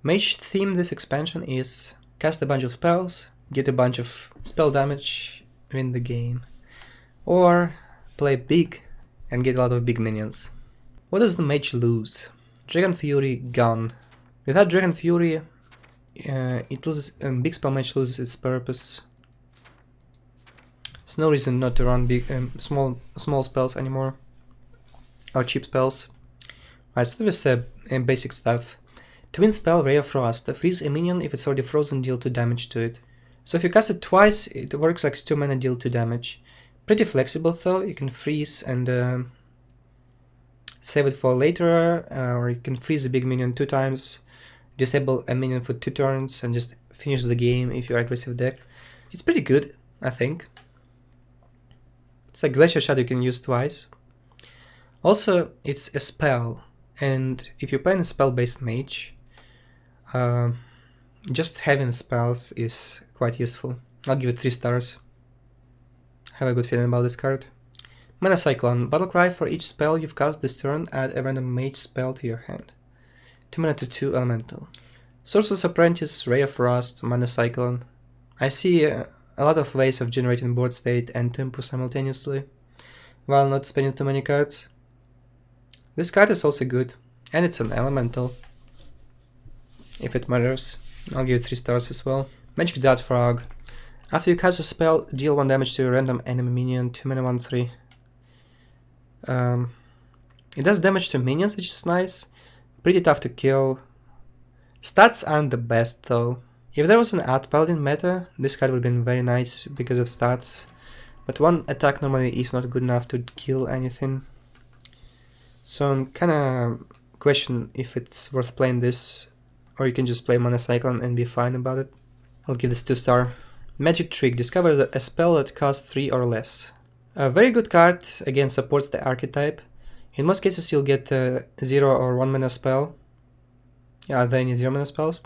Mage theme this expansion is cast a bunch of spells, get a bunch of spell damage, win the game. Or play big and get a lot of big minions. What does the mage lose? Dragon Fury gone. Without Dragon Fury, it loses. Big spell mage loses its purpose. There's no reason not to run big, small spells anymore, or cheap spells. Right, so there's basic stuff. Twin spell Ray of Frost. Freeze a minion if it's already frozen, deal 2 damage to it. So if you cast it twice, it works like 2 mana, deal 2 damage. Pretty flexible though. You can freeze and save it for later, or you can freeze a big minion 2 times, disable a minion for 2 turns, and just finish the game if you're aggressive deck. It's pretty good, I think. It's like Glacial Shadow you can use twice. Also, it's a spell, and if you're playing a spell-based mage, just having spells is quite useful. I'll give it 3 stars. Have a good feeling about this card. Mana Cyclone. Battlecry: for each spell you've cast this turn, add a random mage spell to your hand. 2 mana to 2 elemental. Sorcerer's Apprentice, Ray of Frost, Mana Cyclone. I see a lot of ways of generating board state and tempo simultaneously, while not spending too many cards. This card is also good, and it's an elemental, if it matters. I'll give it 3 stars as well. Magic Dart Frog. After you cast a spell, deal 1 damage to a random enemy minion, 2 mana 1/3. It does damage to minions, which is nice. Pretty tough to kill. Stats aren't the best though. If there was an Art Paladin meta, this card would have been very nice because of stats. But 1 attack normally is not good enough to kill anything. So I'm kinda question if it's worth playing this, or you can just play Mana Cyclone and be fine about it. I'll give this 2 star. Magic Trick. Discover a spell that costs 3 or less. A very good card, again supports the archetype. In most cases you'll get a 0 or 1 mana spell. Yeah, are there any 0 mana spells?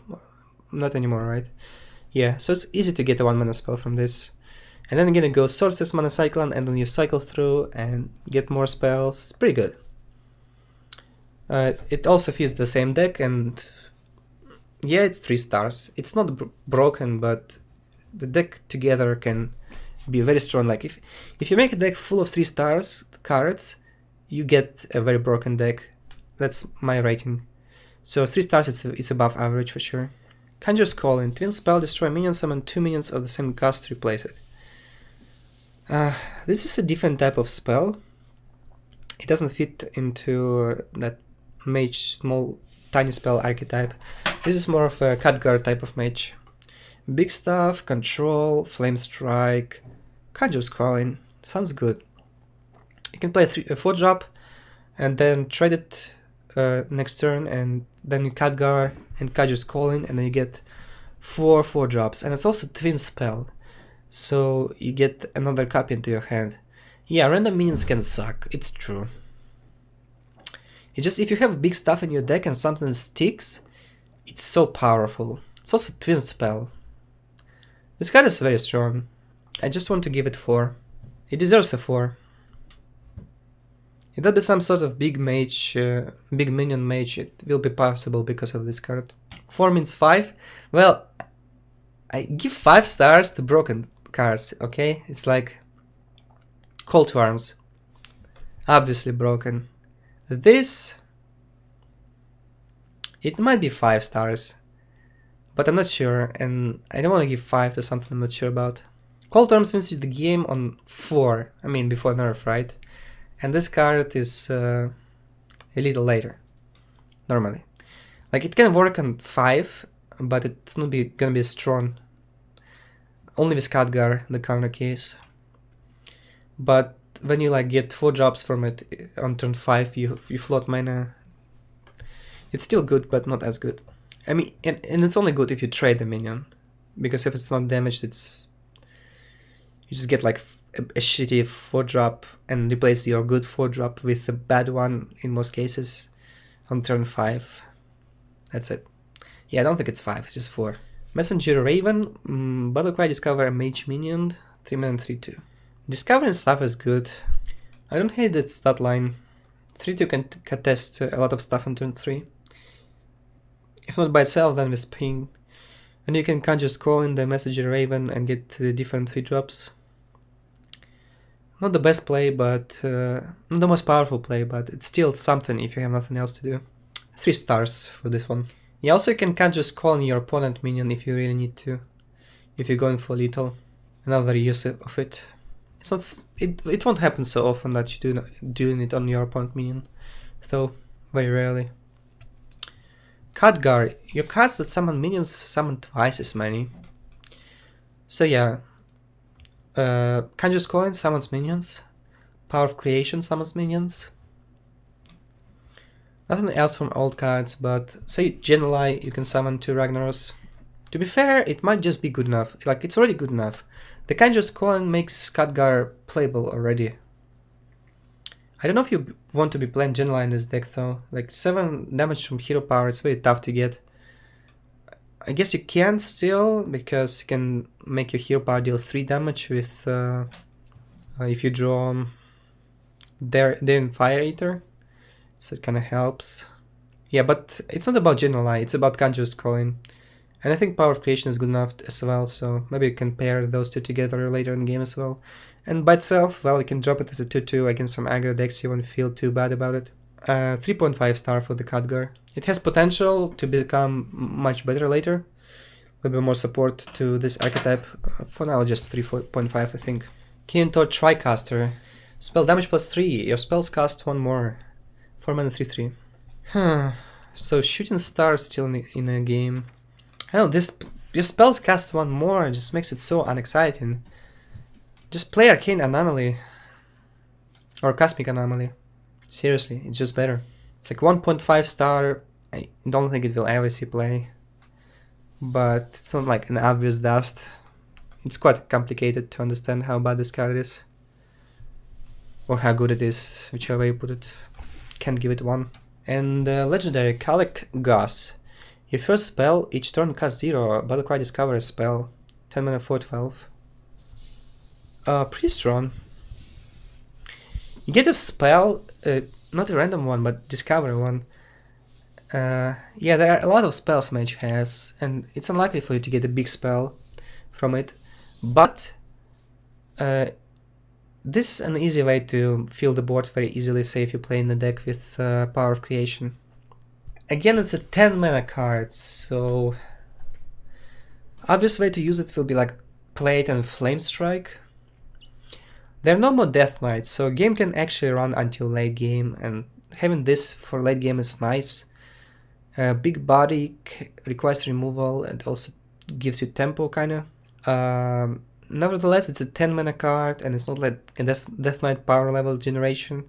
Not anymore, right? Yeah, so it's easy to get a 1 mana spell from this. And then again it goes Sources, Mana Cyclone, and then you cycle through and get more spells. It's pretty good. It also fits the same deck, and yeah, it's 3 stars. It's not broken, but the deck together can be very strong. Like if you make a deck full of 3 stars cards, you get a very broken deck. That's my rating. So 3 stars, it's above average for sure. Conjure's Calling. Twin spell, destroy minion, summon 2 minions of the same cost to replace it. This is a different type of spell. It doesn't fit into that mage small tiny spell archetype. This is more of a Khadgar type of mage. Big stuff, control, flame strike, Conjure's Calling. Sounds good. You can play a 4-drop and then trade it next turn, and then you Khadgar and Conjure's Calling, and then you get 4 4-drops. And it's also twin spell, so you get another copy into your hand. Yeah, random minions can suck, it's true. It's just if you have big stuff in your deck and something sticks, it's so powerful. It's also twin spell. This card is very strong. I just want to give it 4. It deserves a 4. If that be some sort of big mage, big minion mage, it will be possible because of this card. 4 means 5. Well, I give 5 stars to broken cards, okay? It's like Call to Arms. Obviously broken. This, it might be 5 stars, but I'm not sure, and I don't want to give 5 to something I'm not sure about. Call to Arms wins the game on 4, I mean before nerf, right? And this card is a little later, normally. Like it can work on 5, but it's not gonna be strong. Only with Khadgar, the counter case. But when you like get 4 drops from it on turn 5, you float mana. It's still good, but not as good. I mean, and it's only good if you trade the minion, because if it's not damaged, you just get like a shitty 4-drop and replace your good 4-drop with a bad one in most cases on turn 5. That's it. Yeah, I don't think it's 5, it's just 4. Messenger Raven. Battlecry, discover a mage minion. 3 mana 3/2. Discovering stuff is good. I don't hate that stat line. 3/2 can contest a lot of stuff on turn 3. If not by itself, then with ping. And you can just call in the Messenger Raven and get the different 3-drops. Not the best play, but not the most powerful play, but it's still something if you have nothing else to do. 3 stars for this one. You also can just call in your opponent minion if you really need to. If you're going for lethal. Another use of it. It's not. It won't happen so often that you doing it on your opponent minion. So very rarely. Khadgar. Your cards that summon minions summon twice as many. So yeah. Can just call in summons minions. Power of Creation summons minions. Nothing else from old cards, but say Genelai, you can summon 2 Ragnaros. To be fair, it might just be good enough. Like, it's already good enough. The can just call in makes Khadgar playable already. I don't know if you want to be playing Genelai in this deck though. Like 7 damage from hero power, it's very tough to get. I guess you can still, because you can make your hero power deal 3 damage with if you draw Daring Fire Eater, so it kind of helps. Yeah, but it's not about Genelai, it's about Kanjo's calling. And I think Power of Creation is good enough as well, so maybe you can pair those 2 together later in the game as well. And by itself, well, you can drop it as a 2-2 against some aggro decks, you won't feel too bad about it. 3.5 star for the Khadgar. It has potential to become much better later. A little bit more support to this archetype. For now, just 3.5 I think. Kolento Tricaster. Spell damage +3. Your spells cost 1 more. 4 mana 3/3. So Shooting Star still in a game. I know your spells cast 1 more. It just makes it so unexciting. Just play Arcane Anomaly. Or Cosmic Anomaly. Seriously, it's just better. It's like 1.5 star. I don't think it will ever see play. But it's not like an obvious dust. It's quite complicated to understand how bad this card is. Or how good it is, whichever way you put it. Can't give it 1. And legendary Kalek Goss. Your first spell, each turn costs 0. Battlecry discover a spell. 10 mana 4/12. Pretty strong. You get a spell, not a random one, but discover one. Yeah, there are a lot of spells Mage has, and it's unlikely for you to get a big spell from it. But this is an easy way to fill the board very easily, say if you play in the deck with Power of Creation. Again, it's a 10 mana card, so obvious way to use it will be like play it and Flame Strike. There are no more Death Knights, so game can actually run until late game, and having this for late game is nice. Big body requires removal and also gives you tempo kinda. Nevertheless, it's a 10 mana card and it's not like a Death Knight power level generation,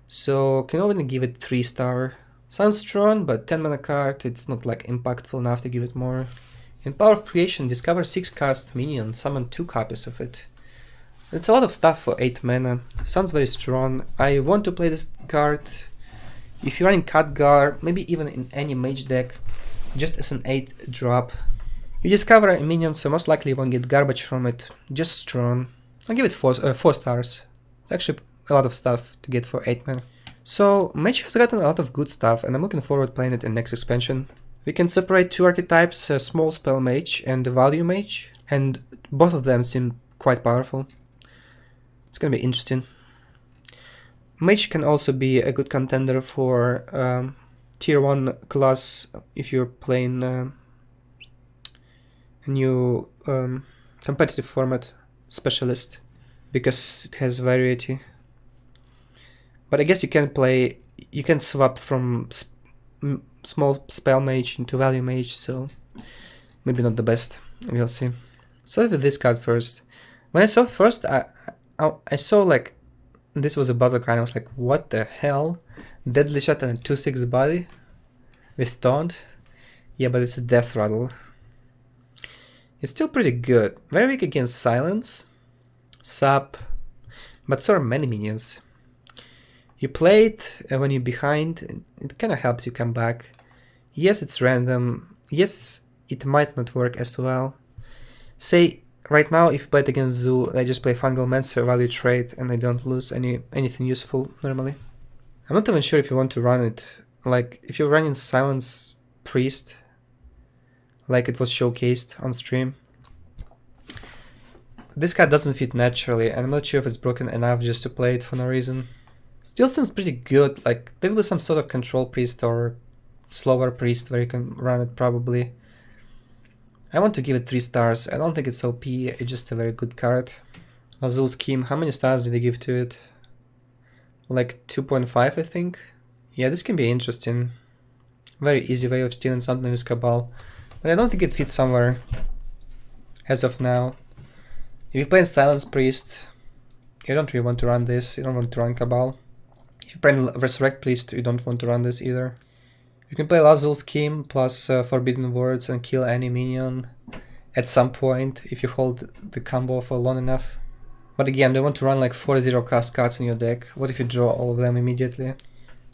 so can only give it 3 star. Sounds strong, but 10 mana card, it's not like impactful enough to give it more. In Power of Creation, discover 6 cast minion, summon 2 copies of it. It's a lot of stuff for 8 mana. Sounds very strong. I want to play this card. If you're running Khadgar, maybe even in any mage deck, just as an 8 drop. You discover a minion, so most likely you won't get garbage from it. Just strong. I'll give it 4 stars. It's actually a lot of stuff to get for 8 mana. So Mage has gotten a lot of good stuff, and I'm looking forward to playing it in next expansion. We can separate 2 archetypes, a small spell mage and a value mage, and both of them seem quite powerful. It's gonna be interesting. Mage can also be a good contender for tier 1 class if you're playing a new competitive format, Specialist, because it has variety. But I guess you can swap from small spell mage into value mage, so maybe not the best. We'll see. So with this card first. When I saw it first, I saw like this was a battle cry. I was like, what the hell? Deadly Shot and a 2/6 body with taunt. Yeah, but it's a death rattle. It's still pretty good. Very weak against silence, sap, but so are many minions. You play it when you're behind, it kind of helps you come back. Yes, it's random. Yes, it might not work as well. Say, right now, if you play it against Zoo, I just play Fungal Mancer, value trade, and I don't lose anything useful normally. I'm not even sure if you want to run it. Like, if you're running Silence Priest, like it was showcased on stream. This card doesn't fit naturally, and I'm not sure if it's broken enough just to play it for no reason. Still seems pretty good, like there will be some sort of control priest or slower priest where you can run it probably. I want to give it 3 stars. I don't think it's OP, it's just a very good card. Azul Scheme, how many stars did they give to it? Like 2.5 I think? Yeah, this can be interesting. Very easy way of stealing something with Cabal. But I don't think it fits somewhere as of now. If you play Silence Priest, you don't really want to run this, you don't want to run Cabal. If you play Resurrect Priest, you don't want to run this either. You can play Azul Scheme plus Forbidden Words and kill any minion at some point if you hold the combo for long enough. But again, they want to run like 4-0 cast cards in your deck. What if you draw all of them immediately?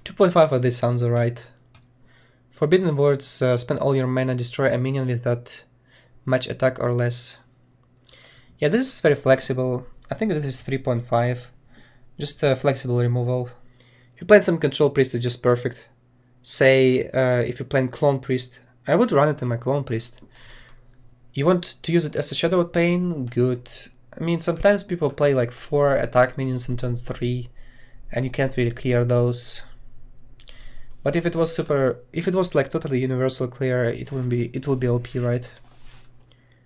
2.5 of this sounds alright. Forbidden Words, spend all your mana, destroy a minion with that match attack or less. Yeah, this is very flexible. I think this is 3.5. Just a flexible removal. If you play some Control Priest, it's just perfect. Say, if you're playing Clone Priest, I would run it in my Clone Priest. You want to use it as a Shadow Pain? Good. I mean, sometimes people play like 4 attack minions in turn 3, and you can't really clear those. But if it was like totally universal clear, it would be OP, right?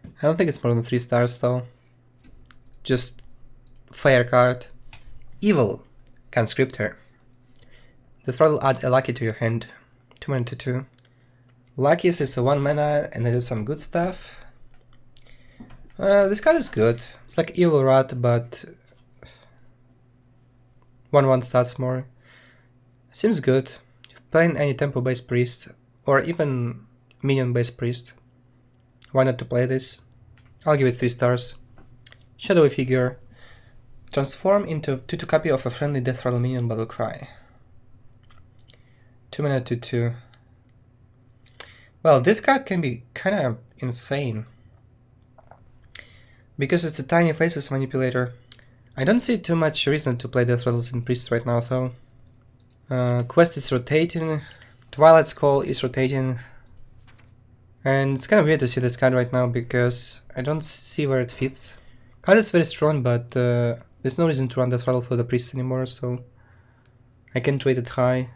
I don't think it's more than 3 stars though. Just fire card. Evil Conscriptor. The threat will add a Lucky to your hand. 2 mana to 2. Luckies is a 1 mana and they do some good stuff. This card is good. It's like Evil Rat, but 1/1 stats more. Seems good. If you're playing any tempo based priest or even minion based priest, why not to play this? I'll give it 3 stars. Shadowy Figure. Transform into 2/2 copy of a friendly Death Rattle minion Battle Cry. 2 mana to 2. Well, this card can be kinda insane. Because it's a tiny faces manipulator. I don't see too much reason to play Death Rattles in Priests right now though. Quest is rotating. Twilight's Call is rotating. And it's kind of weird to see this card right now because I don't see where it fits. Card is very strong, but there's no reason to run Death Rattle for the Priest anymore, so I can't rate it high.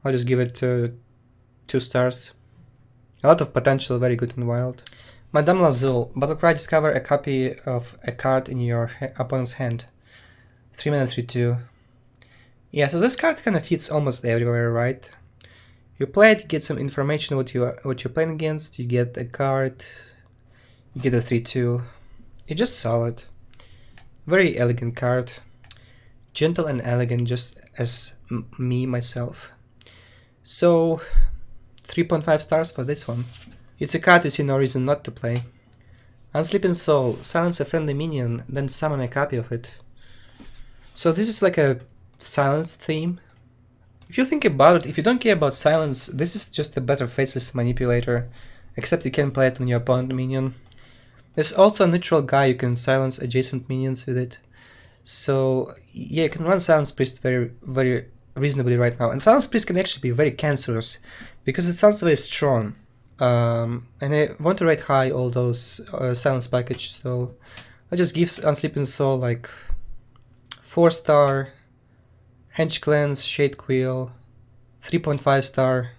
I'll just give it 2 stars. A lot of potential, very good in wild. Madame Lazul. Battlecry, discover a copy of a card in your opponent's hand. 3 mana 3/2. Yeah, so this card kind of fits almost everywhere, right? You play it, you get some information what you're playing against, you get a card, you get a 3/2. It's just solid. Very elegant card. Gentle and elegant, just as myself. So 3.5 stars for this one. It's a card you see no reason not to play. Unsleeping Soul. Silence a friendly minion, then summon a copy of it. So this is like a silence theme. If you think about it, if you don't care about silence, this is just a better faceless manipulator, except you can play it on your opponent minion. There's also a neutral guy you can silence adjacent minions with it. So yeah, you can run Silence Priest very, very reasonably right now. And Silence Priest can actually be very cancerous, because it sounds very strong. And I want to rate high all those silence package, so I just give Unsleeping Soul like 4 star, Hench Cleanse, Shade Quill, 3.5 star.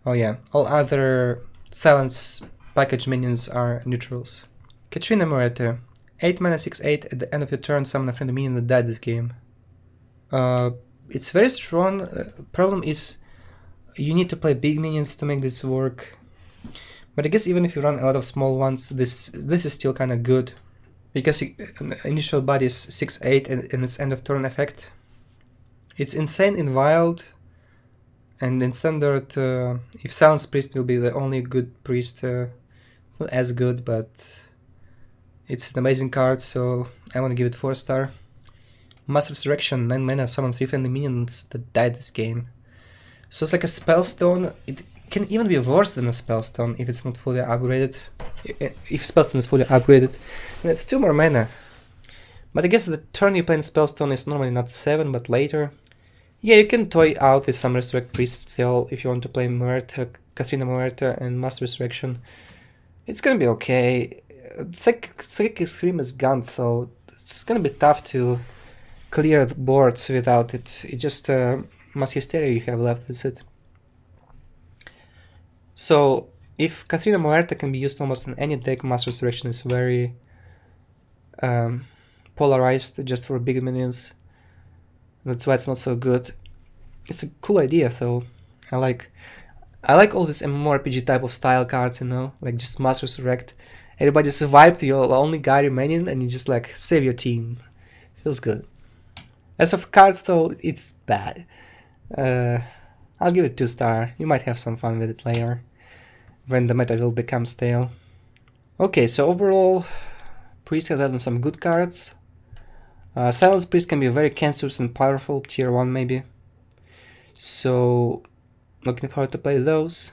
Oh yeah, all other silence package minions are neutrals. Katrina Morete. 8 mana 6/8, at the end of your turn summon a friendly minion that died this game. It's very strong. Problem is you need to play big minions to make this work. But I guess even if you run a lot of small ones, this is still kind of good. Because initial body is 6/8 and it's end of turn effect. It's insane in wild, and in standard, if Silence Priest will be the only good priest, it's not as good, but it's an amazing card, so I want to give it 4 star. Mass Resurrection, 9 mana, summon 3 friendly minions that died this game. So it's like a Spellstone. It can even be worse than a Spellstone if it's not fully upgraded. If Spellstone is fully upgraded, and it's 2 more mana. But I guess the turn you play in Spellstone is normally not 7, but later. Yeah, you can toy out with some Resurrect Priest still if you want to play Muerta Katrina Muerta and Master Resurrection, it's gonna be okay. Psychic Extreme is gone though. It's gonna be tough to clear the boards without it. It just Mass Hysteria you have left, that's it. So if Katrina Muerta can be used almost in any deck, Master Resurrection is very polarized just for bigger minions. That's why it's not so good. It's a cool idea though. I like all this MMORPG type of style cards, you know, like just Master Resurrect. Everybody survived, you're only guy remaining, and you just like save your team. Feels good. As of cards though, it's bad. I'll give it 2-star. You might have some fun with it later, when the meta will become stale. Okay, so overall, Priest has gotten some good cards. Silence Priest can be very cancerous and powerful, tier 1 maybe. So, looking forward to play those.